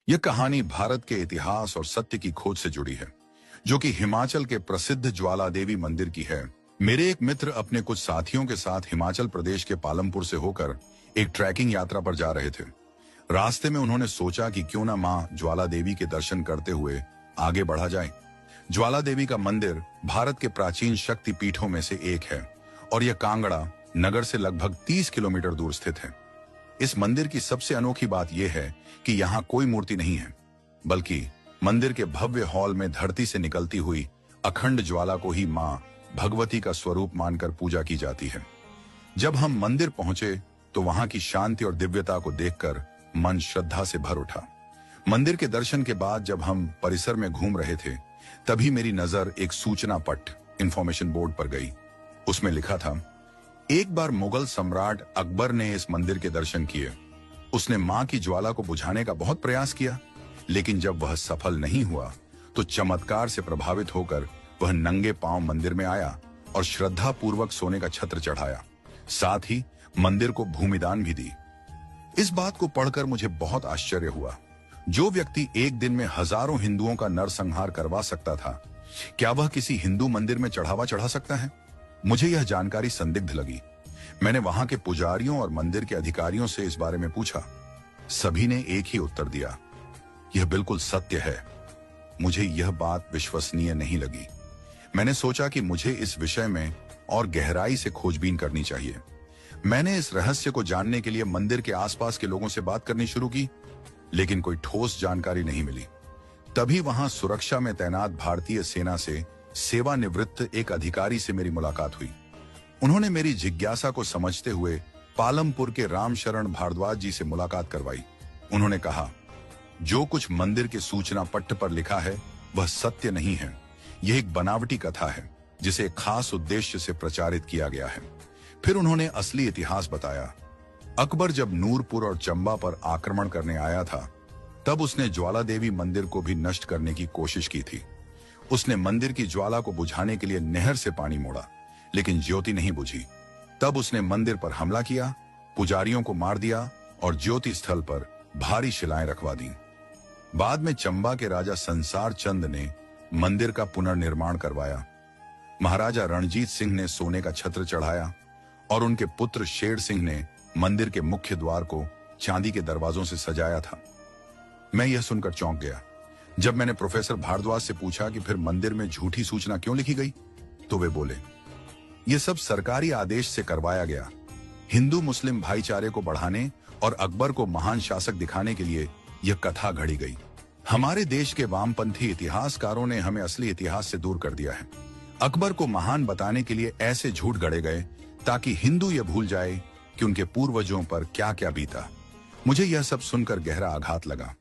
यह कहानी भारत के इतिहास और सत्य की खोज से जुड़ी है, जो कि हिमाचल के प्रसिद्ध ज्वाला देवी मंदिर की है। मेरे एक मित्र अपने कुछ साथियों के साथ हिमाचल प्रदेश के पालमपुर से होकर एक ट्रैकिंग यात्रा पर जा रहे थे। रास्ते में उन्होंने सोचा कि क्यों ना मां ज्वाला देवी के दर्शन करते हुए आगे बढ़ा जाए। ज्वाला देवी का मंदिर भारत के प्राचीन शक्ति पीठों में से एक है और यह कांगड़ा नगर से लगभग 30 किलोमीटर दूर स्थित है। इस मंदिर की सबसे अनोखी बात यह है कि यहाँ कोई मूर्ति नहीं है, बल्कि मंदिर के भव्य हॉल में धरती से निकलती हुई अखंड ज्वाला को ही मां भगवती का स्वरूप मानकर पूजा की जाती है। जब हम मंदिर पहुंचे तो वहां की शांति और दिव्यता को देखकर मन श्रद्धा से भर उठा। मंदिर के दर्शन के बाद जब हम परिसर में घूम रहे थे, तभी मेरी नजर एक सूचना पट इंफॉर्मेशन बोर्ड पर गई। उसमें लिखा था, एक बार मुगल सम्राट अकबर ने इस मंदिर के दर्शन किए। उसने मां की ज्वाला को बुझाने का बहुत प्रयास किया, लेकिन जब वह सफल नहीं हुआ तो चमत्कार से प्रभावित होकर वह नंगे पांव मंदिर में आया और श्रद्धा पूर्वक सोने का छत्र चढ़ाया। साथ ही मंदिर को भूमिदान भी दी। इस बात को पढ़कर मुझे बहुत आश्चर्य हुआ। जो व्यक्ति एक दिन में हजारों हिंदुओं का नरसंहार करवा सकता था, क्या वह किसी हिंदू मंदिर में चढ़ावा चढ़ा सकता है? मुझे यह जानकारी संदिग्ध लगी। मैंने वहां के पुजारियों और मंदिर के अधिकारियों से इस बारे में पूछा। सभी ने एक ही उत्तर दिया, यह बिल्कुल सत्य है। मुझे यह बात विश्वसनीय नहीं लगी। मैंने सोचा कि मुझे इस विषय में और गहराई से खोजबीन करनी चाहिए। मैंने इस रहस्य को जानने के लिए मंदिर के आसपास के लोगों से बात करनी शुरू की, लेकिन कोई ठोस जानकारी नहीं मिली। तभी वहां सुरक्षा में तैनात भारतीय सेना से सेवानिवृत्त एक अधिकारी से मेरी मुलाकात हुई। उन्होंने मेरी जिज्ञासा को समझते हुए पालमपुर के रामशरण भारद्वाज जी से मुलाकात करवाई। उन्होंने कहा, जो कुछ मंदिर के सूचना पट्ट पर लिखा है वह सत्य नहीं है। यह एक बनावटी कथा है जिसे एक खास उद्देश्य से प्रचारित किया गया है। फिर उन्होंने असली इतिहास बताया। अकबर जब नूरपुर और चंबा पर आक्रमण करने आया था, तब उसने ज्वाला देवी मंदिर को भी नष्ट करने की कोशिश की थी। उसने मंदिर की ज्वाला को बुझाने के लिए नहर से पानी मोड़ा, लेकिन ज्योति नहीं बुझी। तब उसने मंदिर पर हमला किया, पुजारियों को मार दिया और ज्योति स्थल पर भारी शिलाएं रखवा दी। बाद में चंबा के राजा संसार चंद ने मंदिर का पुनर्निर्माण करवाया। महाराजा रणजीत सिंह ने सोने का छत्र चढ़ाया और उनके पुत्र शेर सिंह ने मंदिर के मुख्य द्वार को चांदी के दरवाजों से सजाया था। मैं यह सुनकर चौंक गया। जब मैंने प्रोफेसर भारद्वाज से पूछा कि फिर मंदिर में झूठी सूचना क्यों लिखी गई, तो वे बोले, यह सब सरकारी आदेश से करवाया गया। हिंदू मुस्लिम भाईचारे को बढ़ाने और अकबर को महान शासक दिखाने के लिए यह कथा घड़ी गई। हमारे देश के वामपंथी इतिहासकारों ने हमें असली इतिहास से दूर कर दिया है। अकबर को महान बताने के लिए ऐसे झूठ गढ़े गए ताकि हिंदू यह भूल जाए कि उनके पूर्वजों पर क्या क्या बीता। मुझे यह सब सुनकर गहरा आघात लगा।